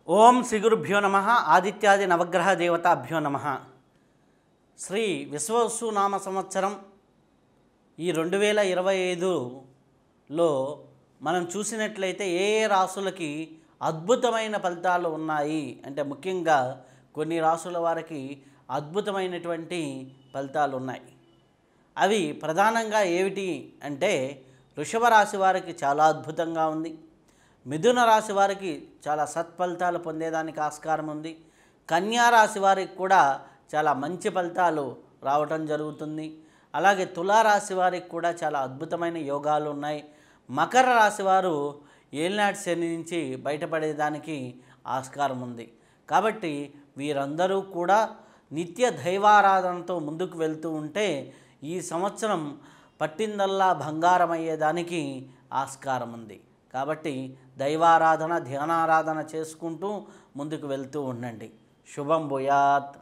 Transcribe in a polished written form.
ఓం శ్రీ గురుభ్యో నమ. ఆదిత్యాది నవగ్రహ దేవతాభ్యో నమ. శ్రీ విశ్వవసు నామ సంవత్సరం ఈ 2025లో మనం చూసినట్లయితే ఏ ఏ రాసులకి అద్భుతమైన ఫలితాలు ఉన్నాయి అంటే ముఖ్యంగా కొన్ని రాసుల వారికి అద్భుతమైనటువంటి ఫలితాలు ఉన్నాయి. అవి ప్రధానంగా ఏమిటి అంటే వృషభ రాశి వారికి చాలా అద్భుతంగా ఉంది. మిథున రాశి వారికి చాలా సత్ఫలితాలు పొందేదానికి ఆస్కారం ఉంది. కన్యా రాశి వారికి కూడా చాలా మంచి ఫలితాలు రావటం జరుగుతుంది. అలాగే తులారాశి వారికి కూడా చాలా అద్భుతమైన యోగాలు ఉన్నాయి. మకర రాశి వారు ఏలినాటి శని నుంచి బయటపడేదానికి ఆస్కారం ఉంది. కాబట్టి వీరందరూ కూడా నిత్య దైవారాధనతో ముందుకు వెళ్తూ ఉంటే ఈ సంవత్సరం పట్టిందల్లా బంగారం అయ్యేదానికి ఆస్కారం ఉంది. కాబట్టి దైవారాధన ధ్యానారాధన చేసుకుంటూ ముందుకు వెళ్తూ ఉండండి. శుభం భూయాత్.